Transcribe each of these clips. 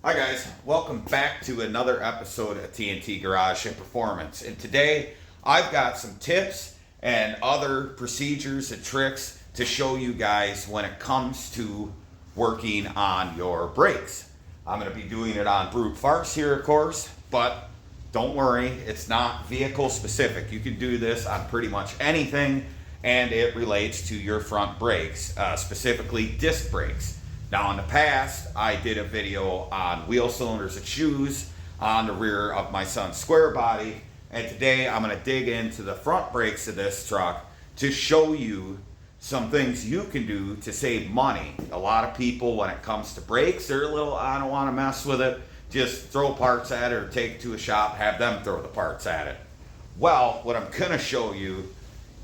Hi guys, welcome back to another episode of T.N.T. Garage and Performance. And today I've got some tips and other procedures and tricks to show you guys when it comes to working on your brakes. I'm going to be doing it on brute force here, of course, but don't worry, it's not vehicle specific. You can do this on pretty much anything, and it relates to your front brakes, specifically disc brakes. Now in the past, I did a video on wheel cylinders and shoes on the rear of my son's square body, and today I'm going to dig into the front brakes of this truck to show you some things you can do to save money. A lot of people, when it comes to brakes, they're a little, I don't want to mess with it, just throw parts at it or take it to a shop, have them throw the parts at it. Well, what I'm going to show you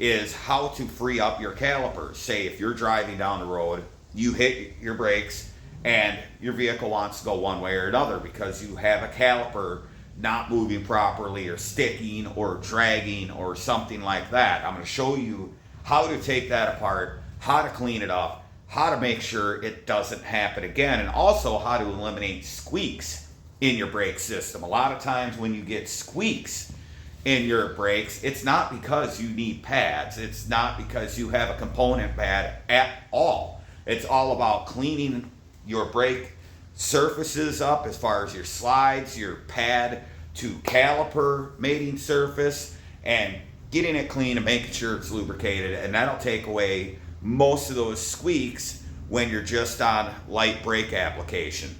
is how to free up your calipers. Say if you're driving down the road, you hit your brakes and your vehicle wants to go one way or another because you have a caliper not moving properly or sticking or dragging or something like that. I'm going to show you how to take that apart, how to clean it up, how to make sure it doesn't happen again, and also how to eliminate squeaks in your brake system. A lot of times when you get squeaks in your brakes, it's not because you need pads. It's not because you have a component pad at all. It's all about cleaning your brake surfaces up as far as your slides, your pad to caliper mating surface, and getting it clean and making sure it's lubricated. And that'll take away most of those squeaks when you're just on light brake application.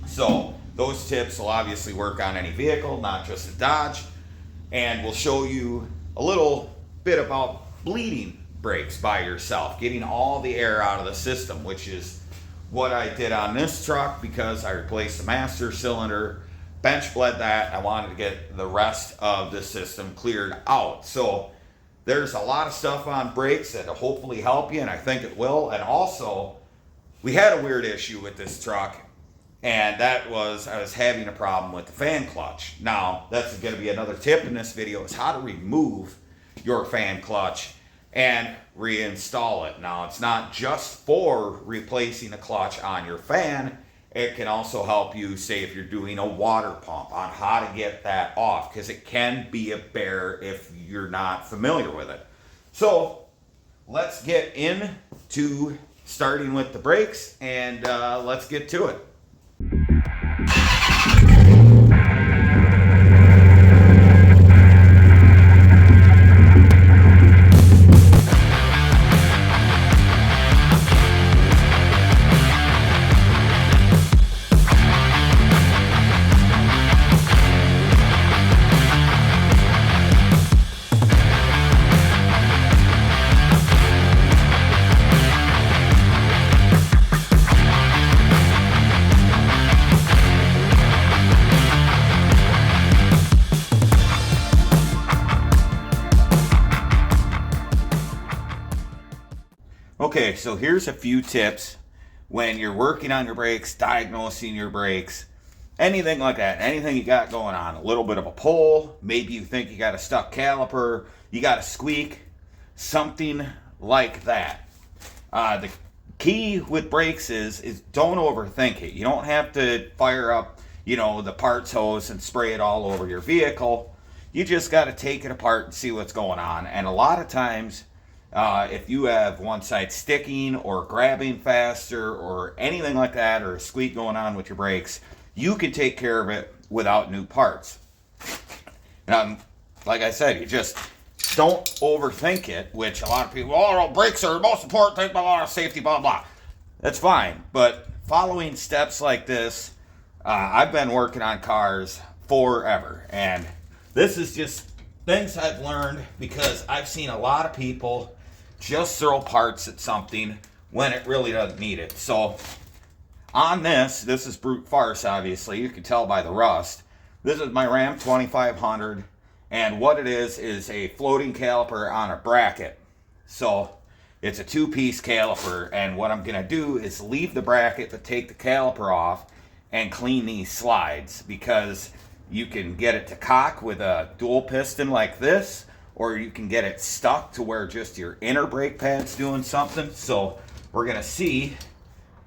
So those tips will obviously work on any vehicle, not just a Dodge. And we'll show you a little bit about bleeding brakes by yourself, getting all the air out of the system, which is what I did on this truck because I replaced the master cylinder, bench bled that. I wanted to get the rest of the system cleared out. So there's a lot of stuff on brakes that will hopefully help you, and I think it will. And also, we had a weird issue with this truck, and that was I was having a problem with the fan clutch. Now, that's going to be another tip in this video, is how to remove your fan clutch and reinstall it. Now, it's not just for replacing the clutch on your fan. It can also help you, say, if you're doing a water pump, on how to get that off, because it can be a bear if you're not familiar with it. So let's get into starting with the brakes, and let's get to it. Okay, so here's a few tips when you're working on your brakes, diagnosing your brakes, anything like that, anything you got going on. A little bit of a pull, maybe you think you got a stuck caliper, you got a squeak, something like that. The key with brakes is don't overthink it. You don't have to fire up, the parts hose and spray it all over your vehicle. You just got to take it apart and see what's going on. And a lot of times, if you have one side sticking or grabbing faster or anything like that, or a squeak going on with your brakes, you can take care of it without new parts. Now, like I said, you just don't overthink it, which a lot of people, brakes are the most important thing, blah, blah, safety, blah, blah. That's fine, but following steps like this, I've been working on cars forever, and this is just things I've learned because I've seen a lot of people just throw parts at something when it really doesn't need it. So on this is brute force, obviously. You can tell by the rust. This is my Ram 2500, and what it is a floating caliper on a bracket. So it's a two-piece caliper, and what I'm going to do is leave the bracket but take the caliper off and clean these slides, because you can get it to cock with a dual piston like this, or you can get it stuck to where just your inner brake pad's doing something. So we're going to see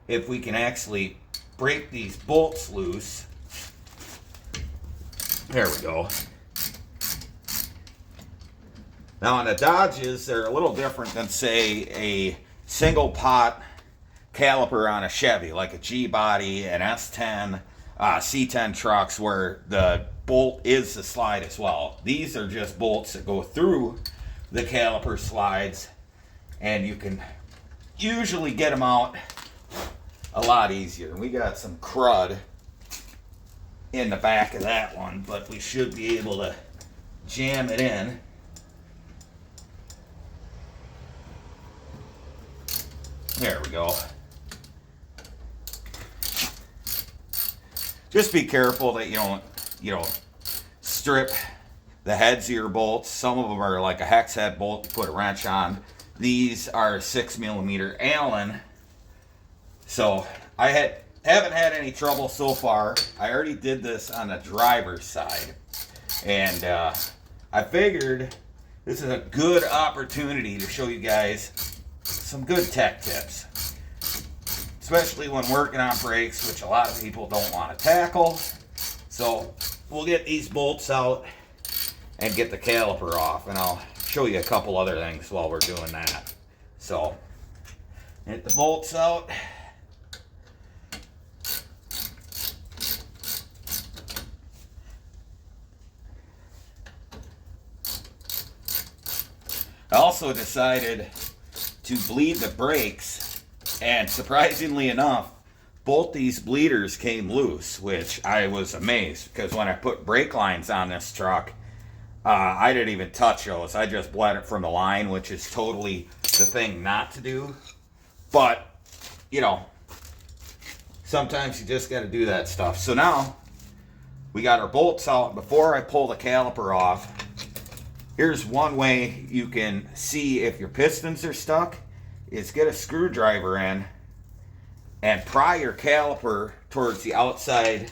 if we can actually break these bolts loose. There we go. Now on the Dodges, they're a little different than, say, a single pot caliper on a Chevy, like a G-body, an S10, C10 trucks, where the bolt is the slide as well. These are just bolts that go through the caliper slides, and you can usually get them out a lot easier. We got some crud in the back of that one, but we should be able to jam it in. There we go. Just be careful that you don't strip the heads of your bolts. Some of them are like a hex head bolt you put a wrench on. These are 6mm Allen. So I haven't had any trouble so far. I already did this on the driver's side. And I figured this is a good opportunity to show you guys some good tech tips. Especially when working on brakes, which a lot of people don't want to tackle. So we'll get these bolts out and get the caliper off, and I'll show you a couple other things while we're doing that. So get the bolts out. I also decided to bleed the brakes, and surprisingly enough, both these bleeders came loose, which I was amazed, because when I put brake lines on this truck, I didn't even touch those. I just bled it from the line, which is totally the thing not to do. But, you know, sometimes you just got to do that stuff. So now we got our bolts out. Before I pull the caliper off, here's one way you can see if your pistons are stuck, is get a screwdriver in and pry your caliper towards the outside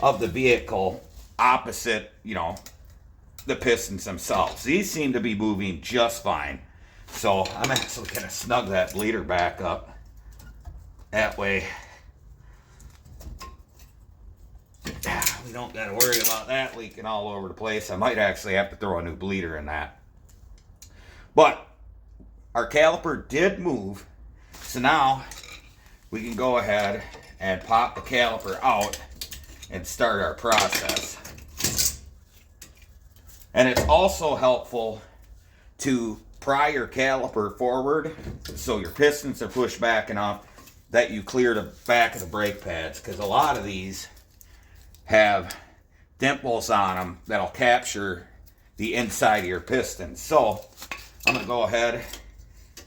of the vehicle, opposite, the pistons themselves. These seem to be moving just fine. So I'm actually going to snug that bleeder back up. That way we don't got to worry about that leaking all over the place. I might actually have to throw a new bleeder in that. But our caliper did move. So now we can go ahead and pop the caliper out and start our process. And it's also helpful to pry your caliper forward so your pistons are pushed back enough that you clear the back of the brake pads, because a lot of these have dimples on them that'll capture the inside of your pistons. So I'm going to go ahead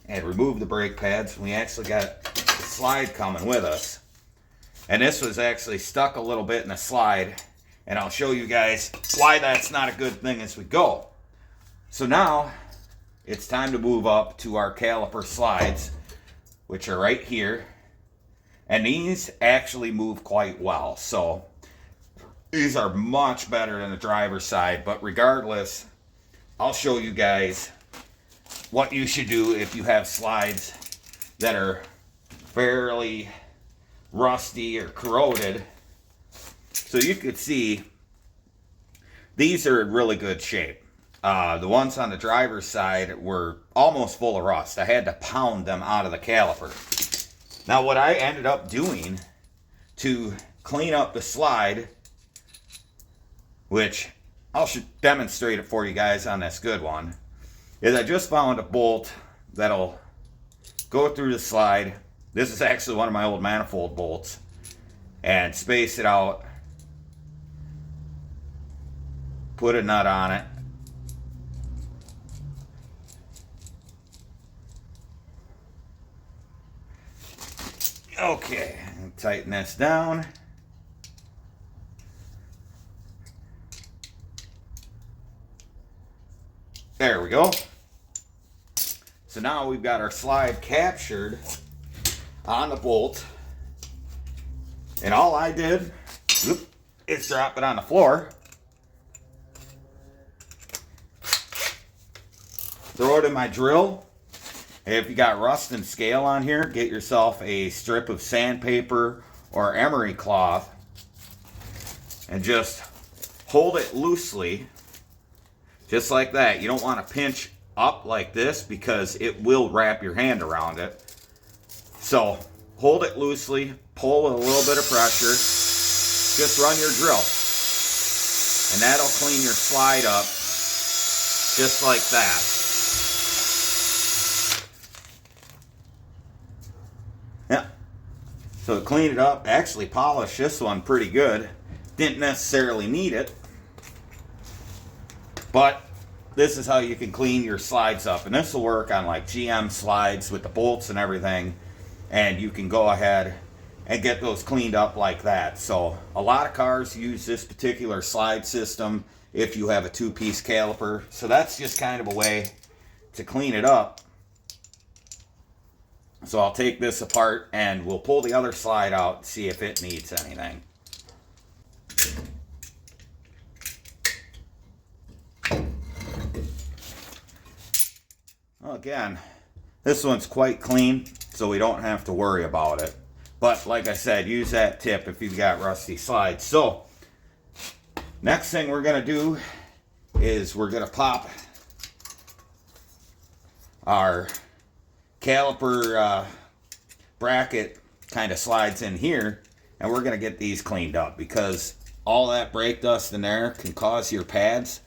and remove the brake pads. We actually got the slide coming with us, and this was actually stuck a little bit in the slide, and I'll show you guys why that's not a good thing as we go. So now it's time to move up to our caliper slides, which are right here, and these actually move quite well. So these are much better than the driver's side, but regardless, I'll show you guys what you should do if you have slides that are fairly rusty or corroded. So you could see these are in really good shape. The ones on the driver's side were almost full of rust. I had to pound them out of the caliper. Now what I ended up doing to clean up the slide, which I'll demonstrate it for you guys on this good one, is I just found a bolt that'll go through the slide. This is actually one of my old manifold bolts, and space it out, put a nut on it, okay, and tighten this down. There we go. So now we've got our slide captured on the bolt, and all I did is drop it on the floor, throw it in my drill. If you got rust and scale on here, get yourself a strip of sandpaper or emery cloth and just hold it loosely, just like that. You don't want to pinch up like this because it will wrap your hand around it. So hold it loosely, pull with a little bit of pressure, just run your drill, and that'll clean your slide up just like that. Yeah. So clean it up, actually polish this one pretty good. Didn't necessarily need it, but this is how you can clean your slides up. And this will work on like GM slides with the bolts and everything. And you can go ahead and get those cleaned up like that. So a lot of cars use this particular slide system if you have a two-piece caliper. So that's just kind of a way to clean it up. So I'll take this apart and we'll pull the other slide out and see if it needs anything. Well, again, this one's quite clean, so we don't have to worry about it. But like I said, use that tip if you've got rusty slides. So next thing we're going to do is we're going to pop our caliper bracket kind of slides in here, and we're going to get these cleaned up because all that brake dust in there can cause your pads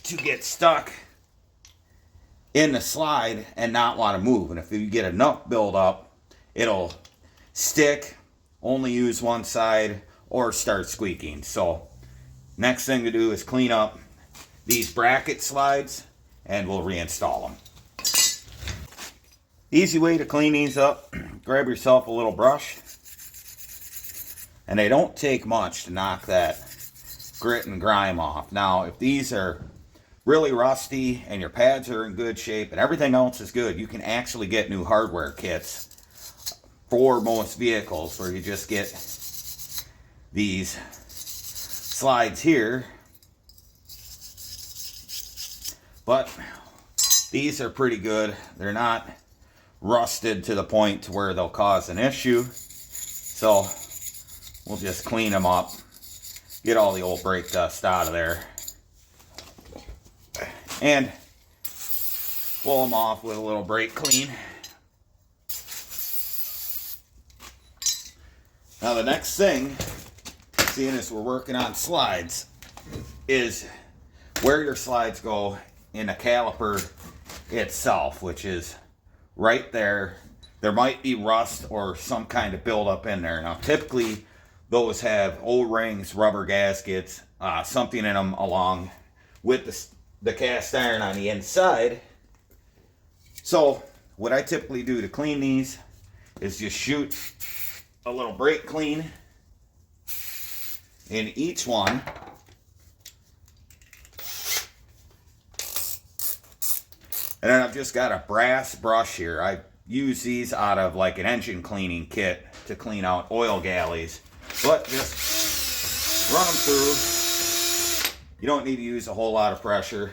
to get stuck in the slide and not want to move. And if you get enough buildup, it'll stick, only use one side, or start squeaking. So next thing to do is clean up these bracket slides and we'll reinstall them. Easy way to clean these up, grab yourself a little brush, and they don't take much to knock that grit and grime off. Now if these are really rusty and your pads are in good shape and everything else is good, you can actually get new hardware kits for most vehicles where you just get these slides here. But these are pretty good. They're not rusted to the point to where they'll cause an issue. So we'll just clean them up, get all the old brake dust out of there, and pull them off with a little brake clean. Now the next thing, seeing as we're working on slides, is where your slides go in the caliper itself, which is right there. There might be rust or some kind of buildup in there. Now typically those have O-rings, rubber gaskets, something in them along with the cast iron on the inside. So what I typically do to clean these is just shoot a little brake clean in each one. And then I've just got a brass brush here. I use these out of like an engine cleaning kit to clean out oil galleys. But just run them through. You don't need to use a whole lot of pressure.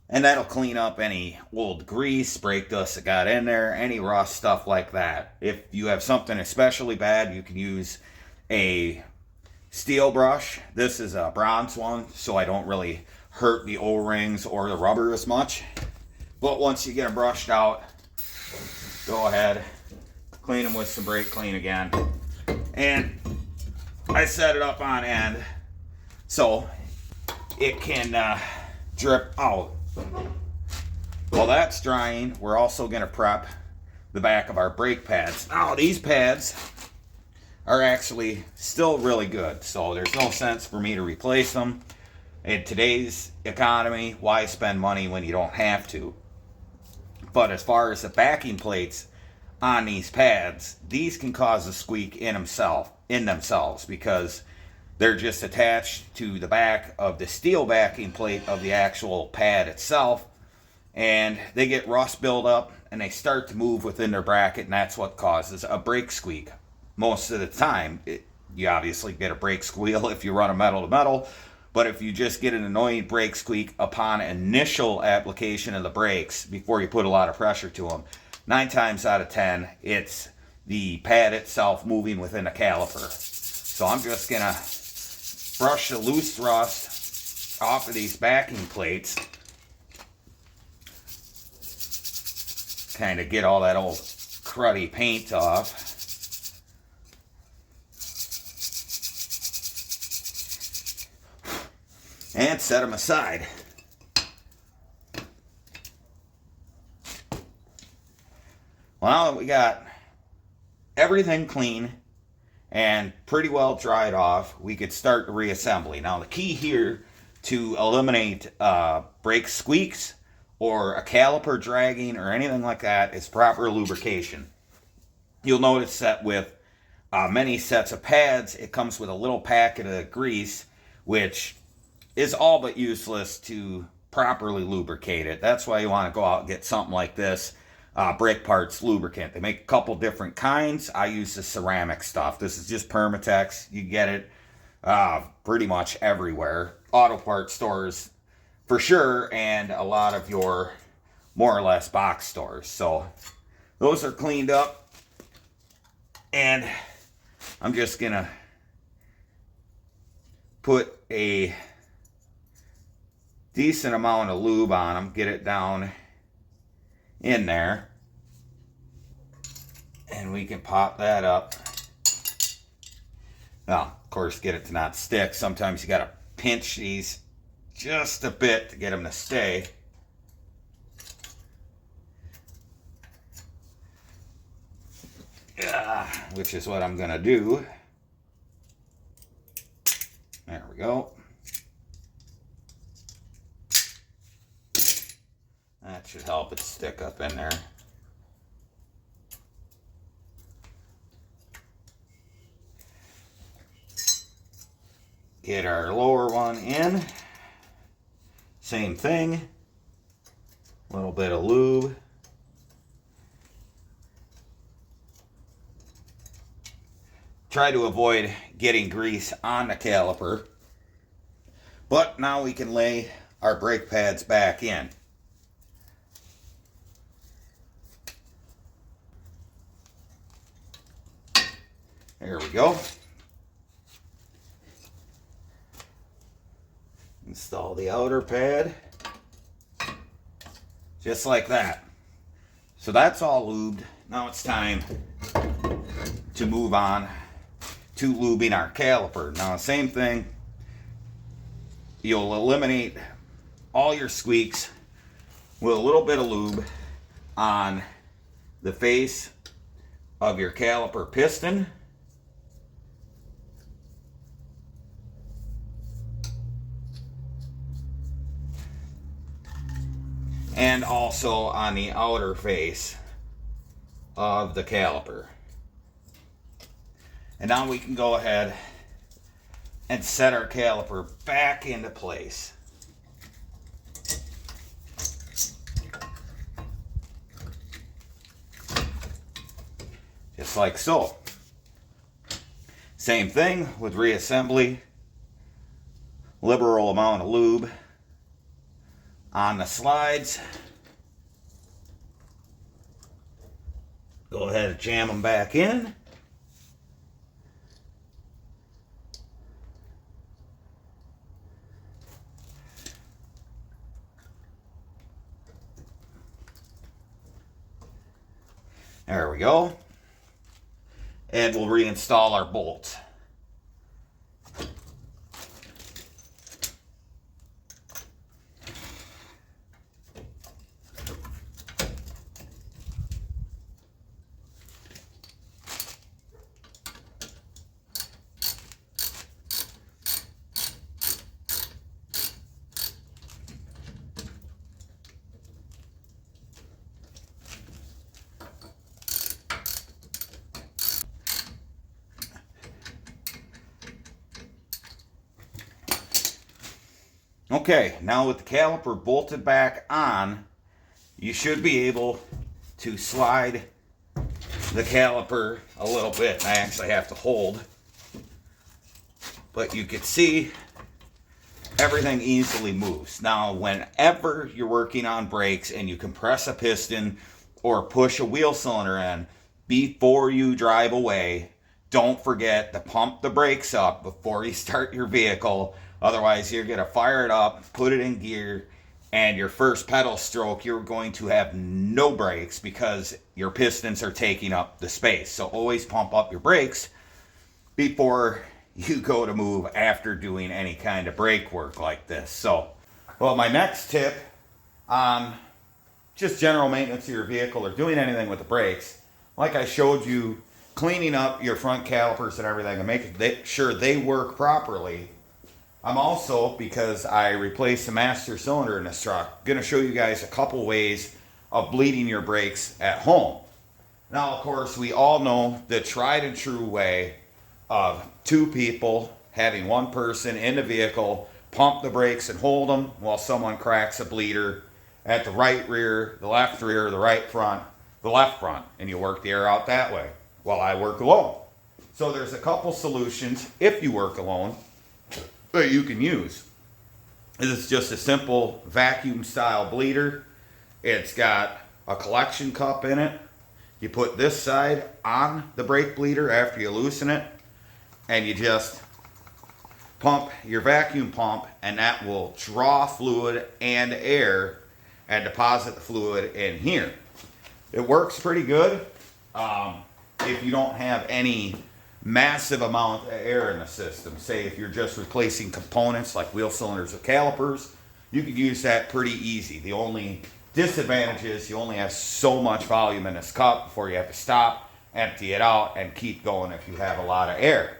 And that'll clean up any old grease, brake dust that got in there, any rust, stuff like that. If you have something especially bad, you can use a steel brush. This is a bronze one, so I don't really hurt the O-rings or the rubber as much. But once you get them brushed out, go ahead, clean them with some brake clean again. And I set it up on end so it can drip out. While that's drying, we're also going to prep the back of our brake pads. Now these pads are actually still really good, so there's no sense for me to replace them. In today's economy, why spend money when you don't have to? But as far as the backing plates on these pads, these can cause a squeak in themselves because they're just attached to the back of the steel backing plate of the actual pad itself, and they get rust buildup and they start to move within their bracket, and that's what causes a brake squeak. Most of the time, you obviously get a brake squeal if you run a metal to metal, But if you just get an annoying brake squeak upon initial application of the brakes before you put a lot of pressure to them, 9 times out of 10, it's the pad itself moving within the caliper. So I'm just going to brush the loose rust off of these backing plates. Kind of get all that old cruddy paint off. And set them aside. Well, now that we got everything clean and pretty well dried off, we could start the reassembly. Now, the key here to eliminate brake squeaks or a caliper dragging or anything like that is proper lubrication. You'll notice that with many sets of pads, it comes with a little packet of grease, which is all but useless to properly lubricate it. That's why you want to go out and get something like this, brake parts lubricant. They make a couple different kinds. I use the ceramic stuff. This is just Permatex. You get it pretty much everywhere. Auto parts stores for sure, and a lot of your more or less box stores. So those are cleaned up, and I'm just gonna put a decent amount of lube on them, get it down in there, and we can pop that up. Now, of course, get it to not stick. Sometimes you gotta pinch these just a bit to get them to stay. Which is what I'm gonna do. There we go. That should help it stick up in there. Get our lower one in. Same thing. A little bit of lube. Try to avoid getting grease on the caliper. But now we can lay our brake pads back in. There we go. Install the outer pad. Just like that. So that's all lubed. Now it's time to move on to lubing our caliper. Now, same thing. You'll eliminate all your squeaks with a little bit of lube on the face of your caliper piston. And also on the outer face of the caliper. And now we can go ahead and set our caliper back into place. Just like so. Same thing with reassembly. Liberal amount of lube on the slides. Go ahead and jam them back in. There we go. And we'll reinstall our bolts. Okay, now with the caliper bolted back on, you should be able to slide the caliper a little bit. I actually have to hold, but you can see everything easily moves. Now, whenever you're working on brakes and you compress a piston or push a wheel cylinder in, before you drive away, don't forget to pump the brakes up before you start your vehicle. Otherwise, you're going to fire it up, put it in gear, and your first pedal stroke, you're going to have no brakes because your pistons are taking up the space. So always pump up your brakes before you go to move after doing any kind of brake work like this. So, well, my next tip on just general maintenance of your vehicle or doing anything with the brakes, like I showed you, cleaning up your front calipers and everything and making sure they work properly. I'm also, because I replaced the master cylinder in this truck, going to show you guys a couple ways of bleeding your brakes at home. Now, of course, we all know the tried and true way of two people having one person in the vehicle pump the brakes and hold them while someone cracks a bleeder at the right rear, the left rear, the right front, the left front, and you work the air out that way. Well, I work alone. So there's a couple solutions if you work alone that you can use. It's just a simple vacuum style bleeder. It's got a collection cup in it. You put this side on the brake bleeder after you loosen it, and you just pump your vacuum pump, and that will draw fluid and air and deposit the fluid in here. It works pretty good if you don't have any massive amount of air in the system. Say if you're just replacing components like wheel cylinders or calipers, you could use that pretty easy. The only disadvantage is you only have so much volume in this cup before you have to stop, empty it out, and keep going if you have a lot of air.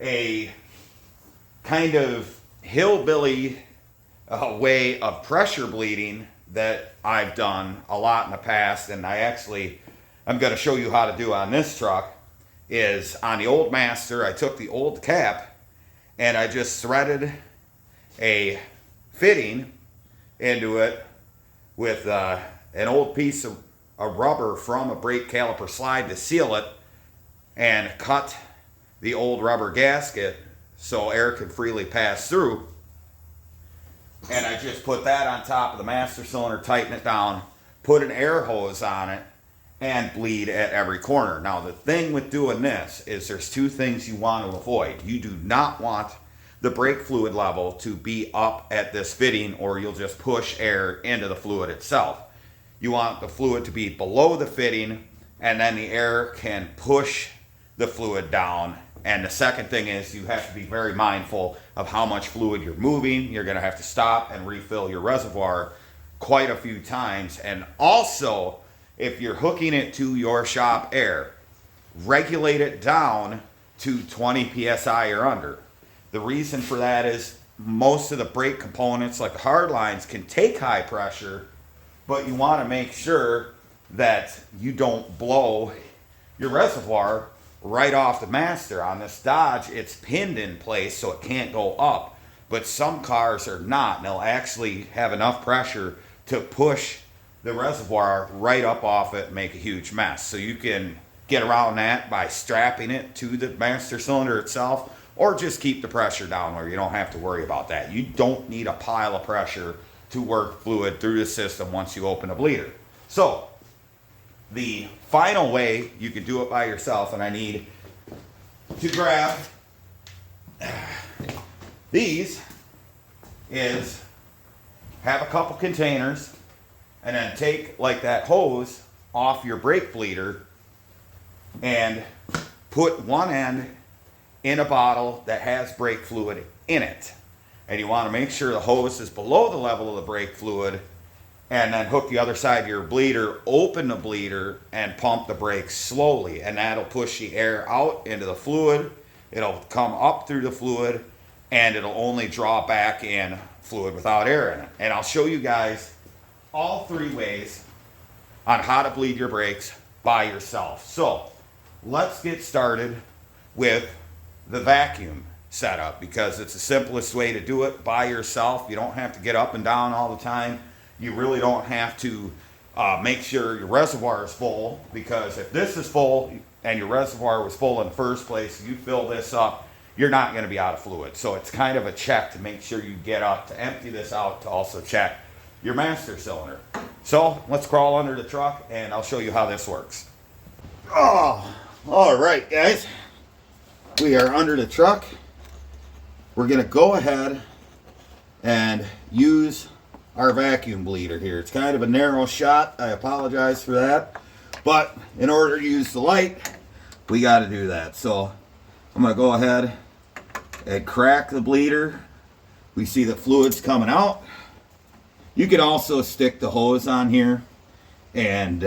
A kind of hillbilly way of pressure bleeding that I've done a lot in the past, and I'm going to show you how to do on this truck, is on the old Master. I took the old cap and I just threaded a fitting into it with an old piece of rubber from a brake caliper slide to seal it, and cut the old rubber gasket so air could freely pass through. And I just put that on top of the master cylinder, tighten it down, put an air hose on it, and bleed at every corner. Now, the thing with doing this is there's two things you want to avoid. You do not want the brake fluid level to be up at this fitting, or you'll just push air into the fluid itself. You want the fluid to be below the fitting, and then the air can push the fluid down. And the second thing is you have to be very mindful of how much fluid you're moving. You're going to have to stop and refill your reservoir quite a few times. And also, if you're hooking it to your shop air, regulate it down to 20 psi or under. The reason for that is most of the brake components, like the hard lines, can take high pressure, but you want to make sure that you don't blow your reservoir right off the master. On this Dodge, it's pinned in place so it can't go up, but some cars are not, and they'll actually have enough pressure to push the reservoir right up off it and make a huge mess. So you can get around that by strapping it to the master cylinder itself, or just keep the pressure down where you don't have to worry about that. You don't need a pile of pressure to work fluid through the system once you open a bleeder. So the final way you can do it by yourself, and I need to grab these, is have a couple containers and then take like that hose off your brake bleeder and put one end in a bottle that has brake fluid in it. And you want to make sure the hose is below the level of the brake fluid, and then hook the other side of your bleeder, open the bleeder, and pump the brakes slowly. And that'll push the air out into the fluid. It'll come up through the fluid, and it'll only draw back in fluid without air in it. And I'll show you guys all three ways on how to bleed your brakes by yourself. So let's get started with the vacuum setup, because it's the simplest way to do it by yourself. You don't have to get up and down all the time. You really don't have to make sure your reservoir is full, because if this is full and your reservoir was full in the first place, you fill this up, you're not going to be out of fluid. So it's kind of a check to make sure you get up to empty this out to also check your master cylinder. So let's crawl under the truck and I'll show you how this works. Oh, all right, guys. We are under the truck. We're going to go ahead and use our vacuum bleeder here. It's kind of a narrow shot. I apologize for that. But in order to use the light, we got to do that. So I'm going to go ahead and crack the bleeder. We see the fluid's coming out. You can also stick the hose on here and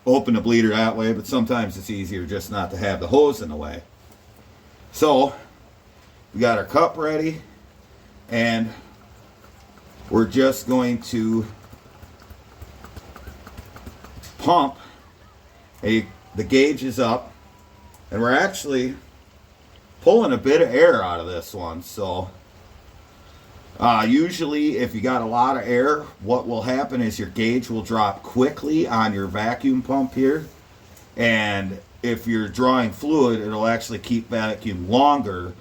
open the bleeder that way, but sometimes it's easier just not to have the hose in the way. So we got our cup ready, and we're just going to pump. The gauge is up, and we're actually pulling a bit of air out of this one. So usually if you got a lot of air, what will happen is your gauge will drop quickly on your vacuum pump here, and if you're drawing fluid, it'll actually keep vacuum longer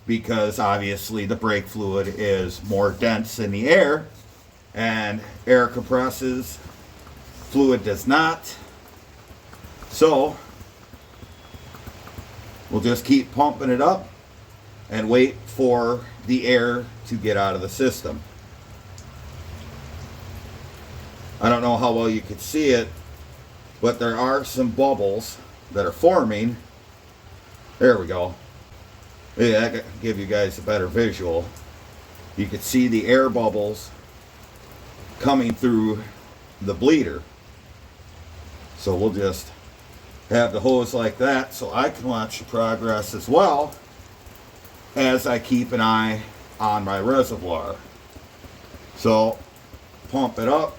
because obviously the brake fluid is more dense in the air, and air compresses, fluid does not. So we'll just keep pumping it up and wait for the air to get out of the system. I don't know how well you can see it, but there are some bubbles that are forming. There we go. Yeah, I can give you guys a better visual. You can see the air bubbles coming through the bleeder. So we'll just have the hose like that so I can watch the progress as well as I keep an eye on my reservoir. So pump it up.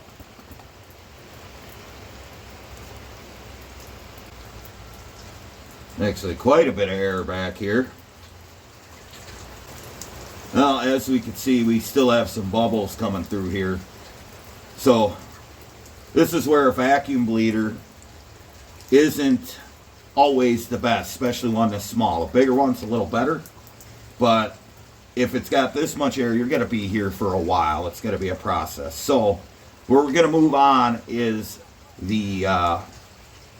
Actually quite a bit of air back here. Now as we can see, we still have some bubbles coming through here. So this is where a vacuum bleeder isn't always the best, especially one that's small. A bigger one's a little better, but if it's got this much air, you're going to be here for a while. It's going to be a process. So where we're going to move on is the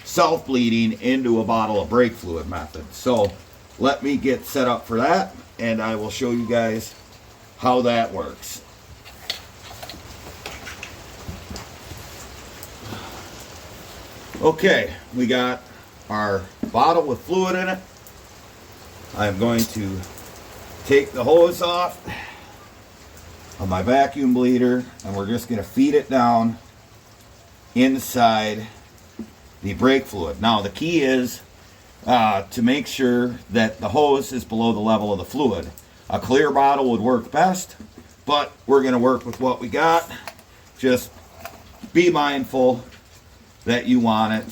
self-bleeding into a bottle of brake fluid method. So let me get set up for that, and I will show you guys how that works. Okay, we got our bottle with fluid in it. I'm going to take the hose off of my vacuum bleeder, and we're just going to feed it down inside the brake fluid. Now the key is to make sure that the hose is below the level of the fluid. A clear bottle would work best, but we're going to work with what we got. Just be mindful that you want it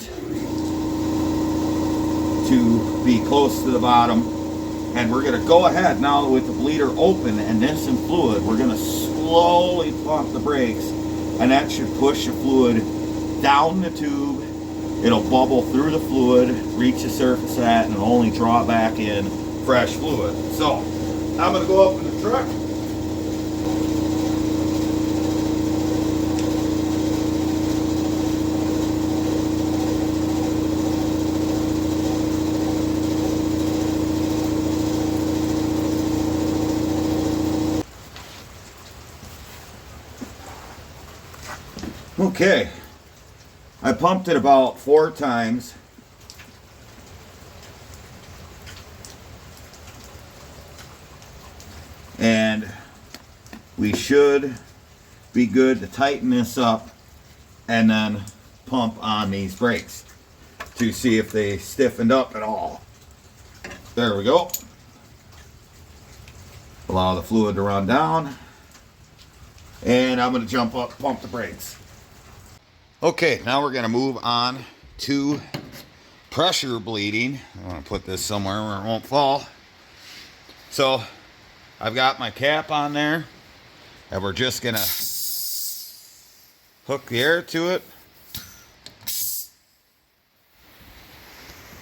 to be close to the bottom. And we're going to go ahead now with the bleeder open and this in fluid. We're going to slowly pump the brakes, and that should push the fluid down the tube. It'll bubble through the fluid, reach the surface of that, and it'll only draw back in fresh fluid. So I'm going to go up in the truck. Okay, I pumped it about 4 times. And we should be good to tighten this up and then pump on these brakes to see if they stiffened up at all. There we go. Allow the fluid to run down. And I'm going to jump up, pump the brakes. Okay, now we're going to move on to pressure bleeding. I want to put this somewhere where it won't fall. So I've got my cap on there, and we're just going to hook the air to it.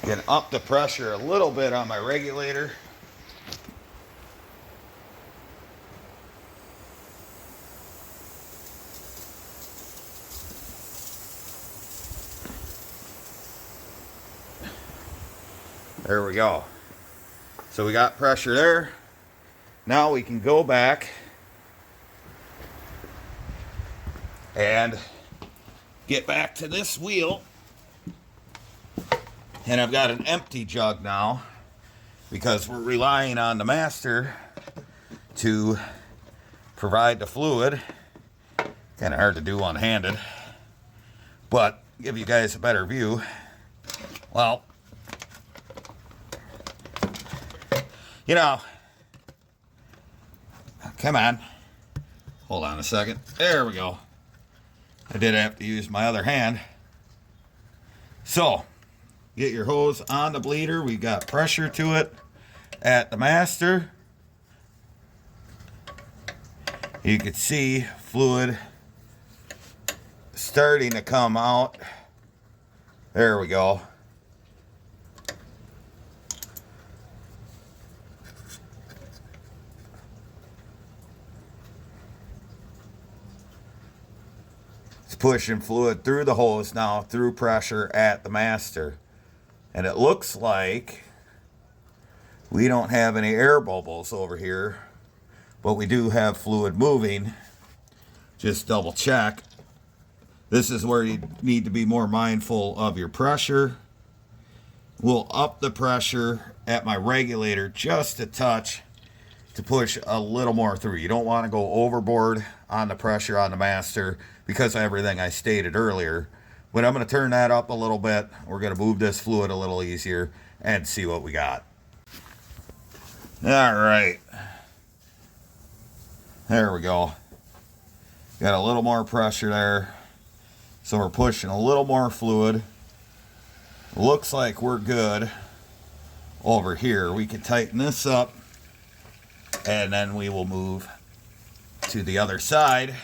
Get up the pressure a little bit on my regulator. There we go. So we got pressure there. Now we can go back and get back to this wheel. And I've got an empty jug now because we're relying on the master to provide the fluid. Kind of hard to do one-handed, but give you guys a better view. Well, you know, come on. Hold on a second. There we go. I did have to use my other hand. So, get your hose on the bleeder. We got pressure to it at the master. You can see fluid starting to come out. There we go. It's pushing fluid through the hose now, through pressure at the master. And it looks like we don't have any air bubbles over here, but we do have fluid moving. Just double check. This is where you need to be more mindful of your pressure. We'll up the pressure at my regulator just a touch to push a little more through. You don't want to go overboard on the pressure on the master because of everything I stated earlier. But I'm going to turn that up a little bit. We're going to move this fluid a little easier and see what we got. All right. There we go. Got a little more pressure there. So we're pushing a little more fluid. Looks like we're good over here. We can tighten this up and then we will move to the other side.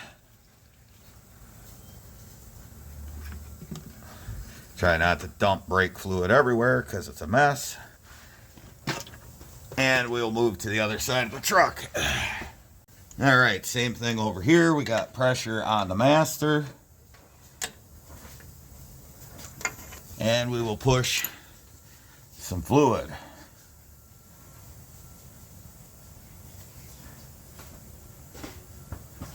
Try not to dump brake fluid everywhere because it's a mess. And we'll move to the other side of the truck. All right, same thing over here. We got pressure on the master. And we will push some fluid.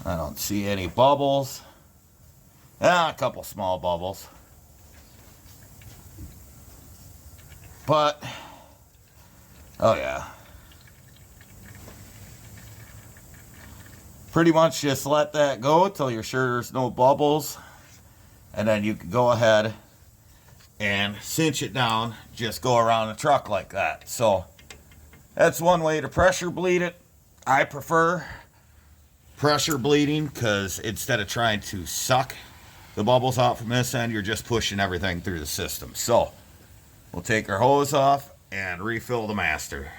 I don't see any bubbles. A couple small bubbles. But, oh yeah. Pretty much just let that go until you're sure there's no bubbles. And then you can go ahead and cinch it down. Just go around the truck like that. So, that's one way to pressure bleed it. I prefer pressure bleeding because instead of trying to suck the bubbles out from this end, you're just pushing everything through the system. So, we'll take our hose off and refill the master.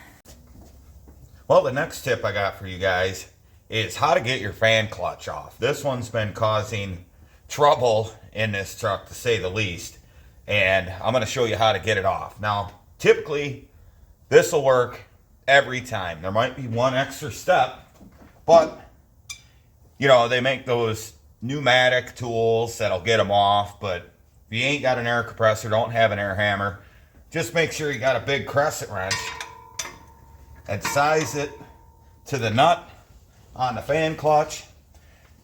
Well, the next tip I got for you guys is how to get your fan clutch off. This one's been causing trouble in this truck, to say the least, and I'm going to show you how to get it off. Now, typically, this will work every time. There might be one extra step, but, you know, they make those pneumatic tools that'll get them off, but if you ain't got an air compressor, don't have an air hammer, just make sure you got a big crescent wrench and size it to the nut on the fan clutch.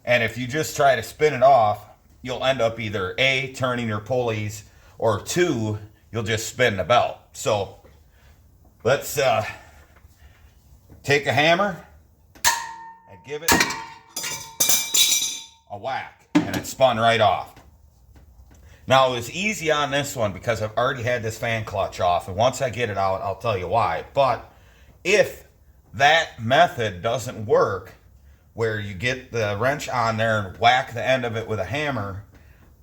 And if you just try to spin it off, you'll end up either A, turning your pulleys, or 2, you'll just spin the belt. So let's take a hammer and give it a whack, and it spun right off. Now, it was easy on this one because I've already had this fan clutch off, and once I get it out, I'll tell you why. But if that method doesn't work, where you get the wrench on there and whack the end of it with a hammer,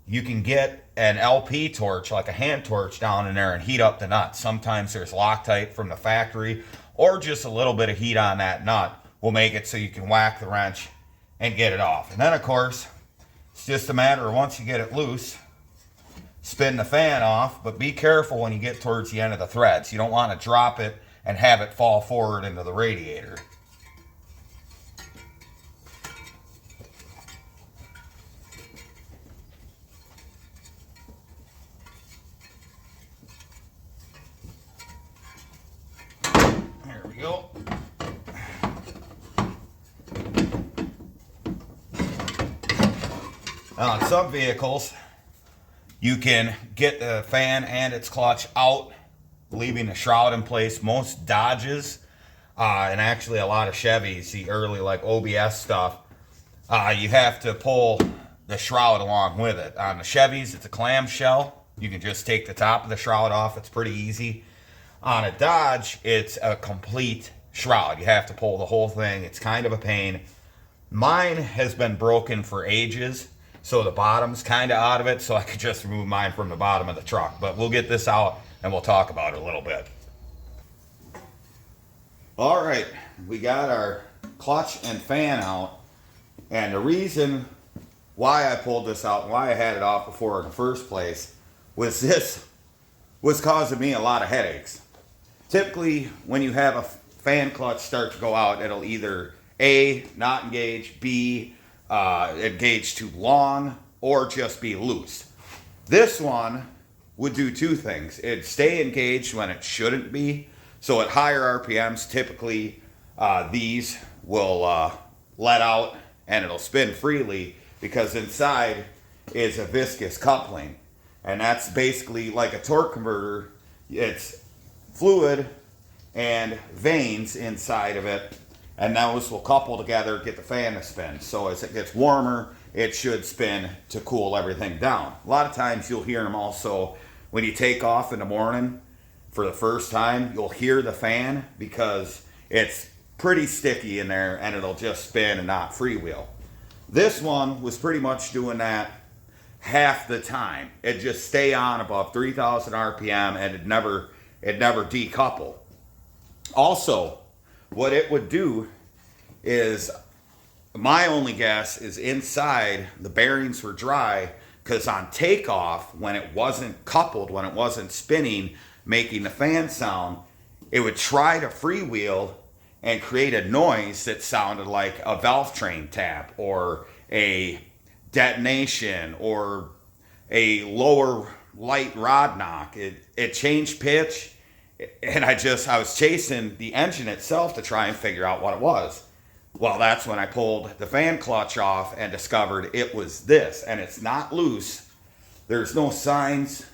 you can get an LP torch, like a hand torch, down in there and heat up the nut. Sometimes there's Loctite from the factory, or just a little bit of heat on that nut will make it so you can whack the wrench and get it off. And then, of course, it's just a matter of once you get it loose, spin the fan off, but be careful when you get towards the end of the threads. You don't want to drop it and have it fall forward into the radiator. we go. Now, on some vehicles, you can get the fan and its clutch out, leaving the shroud in place. Most Dodges, and actually a lot of Chevys, the early like OBS stuff, you have to pull the shroud along with it. On the Chevys, it's a clamshell. You can just take the top of the shroud off. It's pretty easy. On a Dodge, it's a complete shroud. You have to pull the whole thing. It's kind of a pain. Mine has been broken for ages, so the bottom's kind of out of it, so I could just remove mine from the bottom of the truck. But we'll get this out and we'll talk about it a little bit. All right, we got our clutch and fan out. And the reason why I pulled this out and why I had it off before in the first place was this was causing me a lot of headaches. Typically, when you have a fan clutch start to go out, it'll either A, not engage, B, engage too long, or just be loose. This one would do two things. It'd stay engaged when it shouldn't be. So at higher RPMs, typically these will let out and it'll spin freely because inside is a viscous coupling. And that's basically like a torque converter. It's fluid and vanes inside of it. And those will couple together, get the fan to spin. So as it gets warmer, it should spin to cool everything down. A lot of times you'll hear them also when you take off in the morning for the first time, you'll hear the fan because it's pretty sticky in there and it'll just spin and not freewheel. This one was pretty much doing that half the time. It'd just stay on above 3,000 RPM and it'd never decouple. Also, what it would do is, my only guess is inside the bearings were dry because on takeoff, when it wasn't coupled, when it wasn't spinning, making the fan sound, it would try to freewheel and create a noise that sounded like a valve train tap or a detonation or a lower light rod knock. It changed pitch, and I was chasing the engine itself to try and figure out what it was. Well, that's when I pulled the fan clutch off and discovered it was this, and it's not loose. There's no signs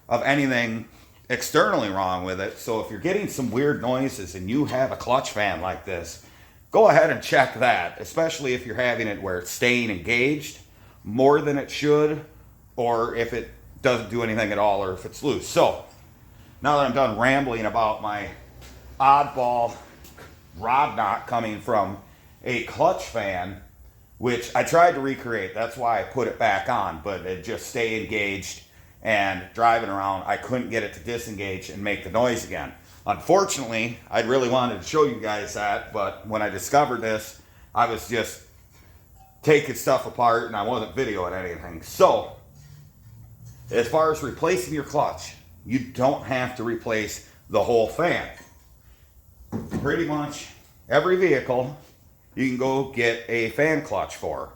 of anything externally wrong with it. So if you're getting some weird noises and you have a clutch fan like this, go ahead and check that, especially if you're having it where it's staying engaged more than it should, or if it doesn't do anything at all, or if it's loose. So now that I'm done rambling about my oddball rod knot coming from a clutch fan, which I tried to recreate, that's why I put it back on, but it just stayed engaged, and driving around I couldn't get it to disengage and make the noise again. Unfortunately, I really wanted to show you guys that, but when I discovered this, I was just taking stuff apart and I wasn't videoing anything. So as far as replacing your clutch, you don't have to replace the whole fan. Pretty much every vehicle you can go get a fan clutch for.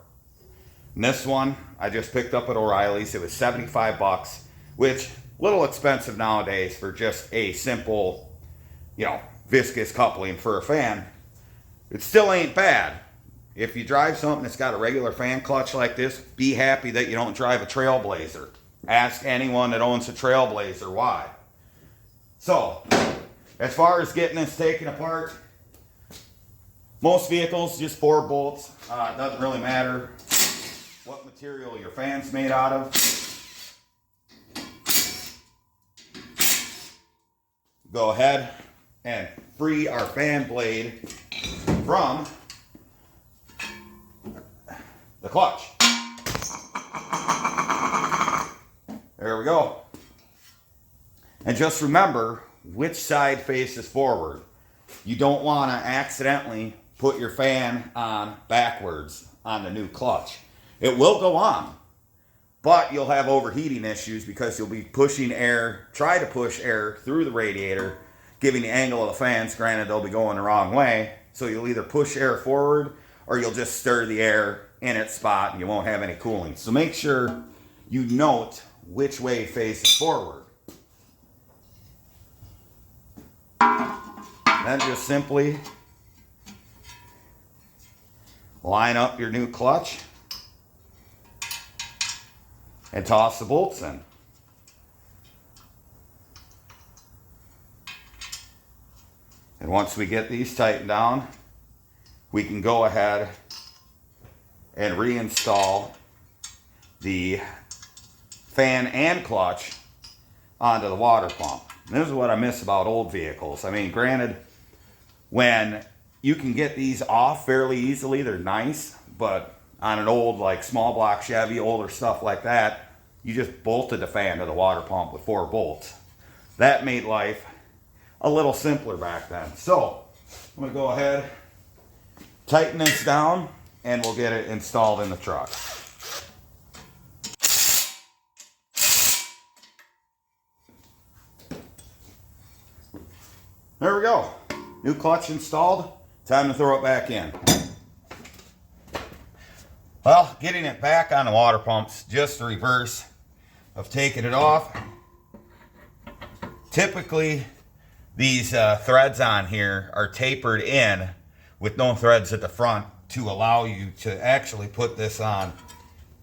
And this one I just picked up at O'Reilly's. It was 75 bucks, which a little expensive nowadays for just a simple, viscous coupling for a fan. It still ain't bad. If you drive something that's got a regular fan clutch like this, be happy that you don't drive a Trailblazer. Ask anyone that owns a Trailblazer why. So, as far as getting this taken apart, most vehicles, just 4 bolts. It doesn't really matter what material your fan's made out of. Go ahead and free our fan blade from the clutch. There we go. And just remember which side faces forward. You don't want to accidentally put your fan on backwards on the new clutch. It will go on, but you'll have overheating issues because you'll be pushing air, try to push air through the radiator, giving the angle of the fans. Granted, they'll be going the wrong way, so you'll either push air forward or you'll just stir the air in its spot and you won't have any cooling. So make sure you note which way faces forward. then just simply line up your new clutch and toss the bolts in. And once we get these tightened down, we can go ahead and reinstall the fan and clutch onto the water pump. And this is what I miss about old vehicles. I mean, granted, when you can get these off fairly easily, they're nice, but on an old, like, small block Chevy, older stuff like that, you just bolted the fan to the water pump with 4 bolts. That made life a little simpler back then. So I'm gonna go ahead, tighten this down, and we'll get it installed in the truck. There we go. New clutch installed. Time to throw it back in. Well, getting it back on the water pump's just the reverse of taking it off. Typically, these threads on here are tapered in with no threads at the front to allow you to actually put this on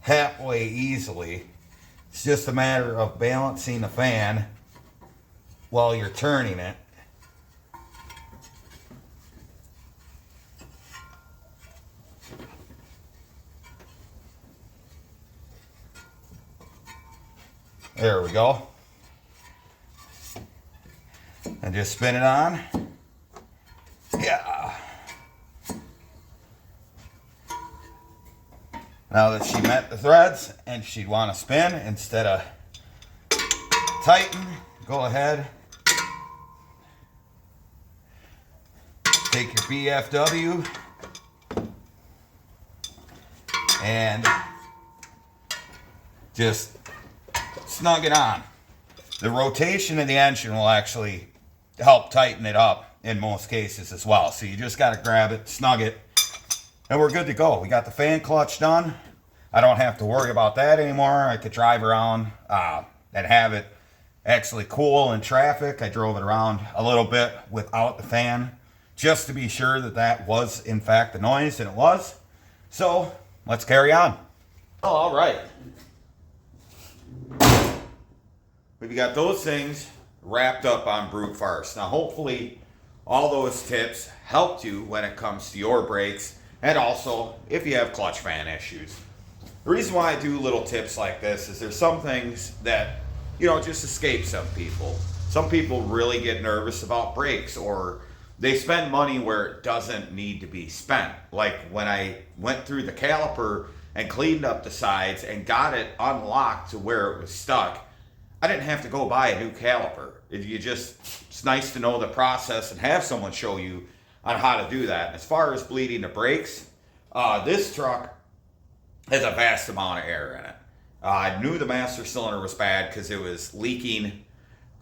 halfway easily. It's just a matter of balancing the fan while you're turning it. There we go. And just spin it on. Yeah. Now that she met the threads and she'd want to spin instead of tighten, go ahead. Take your BFW and just snug it on. The rotation of the engine will actually help tighten it up in most cases as well. So you just got to grab it, snug it, and we're good to go. We got the fan clutch done. I don't have to worry about that anymore. I could drive around and have it actually cool in traffic. I drove it around a little bit without the fan just to be sure that that was in fact the noise, and it was. So let's carry on. Oh, all right. We've got those things wrapped up on brute force. Now, hopefully, all those tips helped you when it comes to your brakes, and also if you have clutch fan issues. The reason why I do little tips like this is there's some things that, just escape some people. Some people really get nervous about brakes, or they spend money where it doesn't need to be spent. Like when I went through the caliper and cleaned up the sides and got it unlocked to where it was stuck, I didn't have to go buy a new caliper. It's nice to know the process and have someone show you on how to do that. As far as bleeding the brakes, this truck has a vast amount of air in it. I knew the master cylinder was bad because it was leaking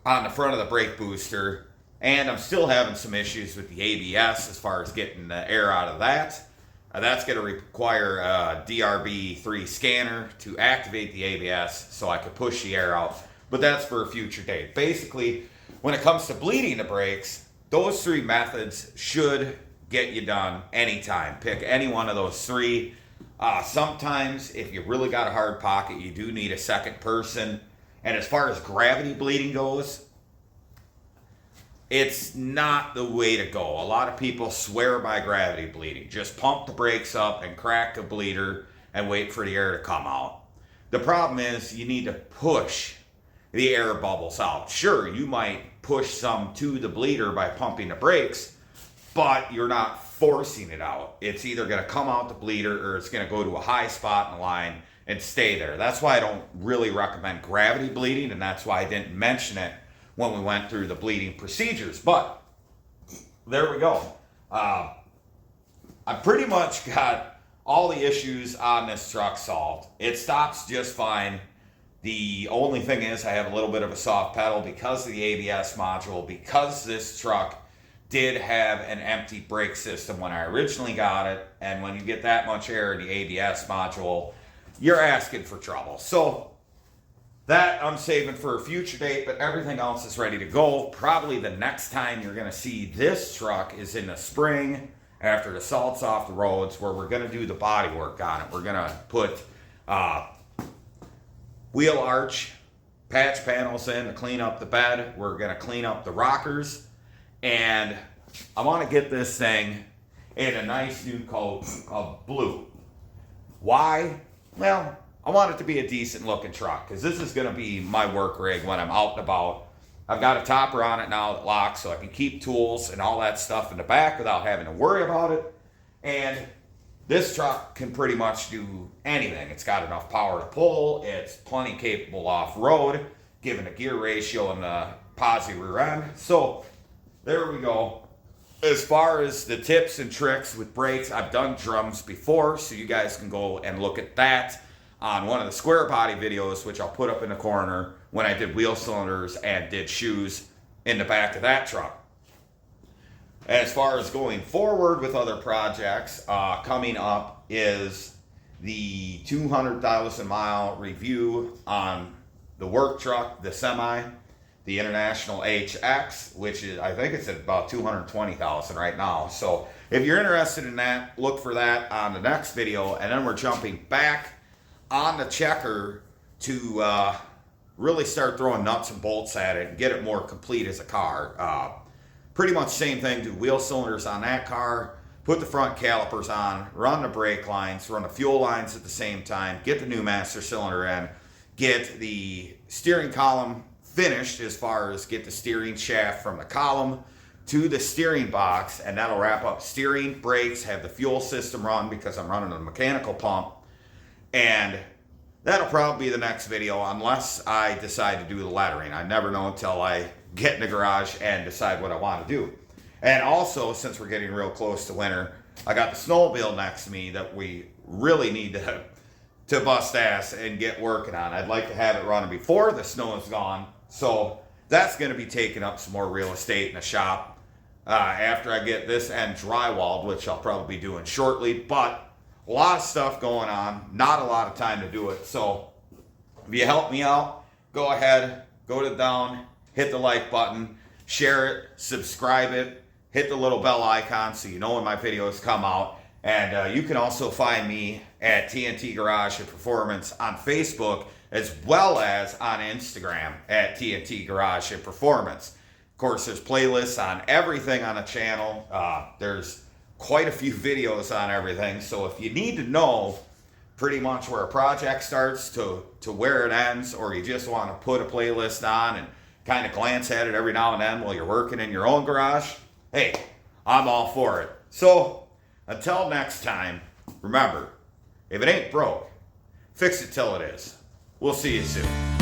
on the front of the brake booster, and I'm still having some issues with the ABS as far as getting the air out of that. That's going to require a DRB3 scanner to activate the ABS so I could push the air out. But that's for a future date. Basically, when it comes to bleeding the brakes, those 3 methods should get you done anytime. Pick any one of those 3. Sometimes, if you really got a hard pocket, you do need a second person. And as far as gravity bleeding goes, it's not the way to go. A lot of people swear by gravity bleeding. Just pump the brakes up and crack the bleeder and wait for the air to come out. The problem is you need to push the air bubbles out. Sure, you might push some to the bleeder by pumping the brakes, but you're not forcing it out. It's either going to come out the bleeder or it's going to go to a high spot in the line and stay there. That's why I don't really recommend gravity bleeding, and that's why I didn't mention it when we went through the bleeding procedures. But there we go. I pretty much got all the issues on this truck solved. It stops just fine. The only thing is I have a little bit of a soft pedal because of the ABS module, because this truck did have an empty brake system when I originally got it, and when you get that much air in the ABS module, you're asking for trouble. So that I'm saving for a future date, but everything else is ready to go. Probably the next time you're going to see this truck is in the spring after the salt's off the roads, where we're going to do the body work on it. We're going to put wheel arch patch panels in to clean up the bed. We're going to clean up the rockers, and I want to get this thing in a nice new coat of blue. Why? Well, I want it to be a decent looking truck, because this is going to be my work rig when I'm out and about. I've got a topper on it now that locks, so I can keep tools and all that stuff in the back without having to worry about it. And this truck can pretty much do anything. It's got enough power to pull. It's plenty capable off-road, given the gear ratio and the posi rear end. So there we go. As far as the tips and tricks with brakes, I've done drums before, so you guys can go and look at that on one of the square body videos, which I'll put up in the corner, when I did wheel cylinders and did shoes in the back of that truck. As far as going forward with other projects, coming up is the 200,000 mile review on the work truck, the semi, the International HX, which is, I think it's at about 220,000 right now. So if you're interested in that, look for that on the next video. And then we're jumping back on the checker to really start throwing nuts and bolts at it and get it more complete as a car. Pretty much same thing, do wheel cylinders on that car, put the front calipers on, run the brake lines, run the fuel lines at the same time, get the new master cylinder in, get the steering column finished, as far as get the steering shaft from the column to the steering box, and that'll wrap up steering, brakes, have the fuel system run because I'm running a mechanical pump. And that'll probably be the next video, unless I decide to do the lettering. I never know until I get in the garage and decide what I want to do. And also, since we're getting real close to winter, I got the snowmobile next to me that we really need to bust ass and get working on. I'd like to have it running before the snow is gone. So that's going to be taking up some more real estate in the shop after I get this end drywalled, which I'll probably be doing shortly. But a lot of stuff going on, not a lot of time to do it. So if you help me out, go ahead, go down, hit the like button, share it, subscribe it, hit the little bell icon so you know when my videos come out. And you can also find me at T.N.T. Garage and Performance on Facebook, as well as on Instagram at T.N.T. Garage and Performance. Of course, there's playlists on everything on the channel. There's quite a few videos on everything, so if you need to know pretty much where a project starts to where it ends, or you just want to put a playlist on and kind of glance at it every now and then while you're working in your own garage, hey, I'm all for it. So until next time, remember, if it ain't broke, fix it till it is. We'll see you soon.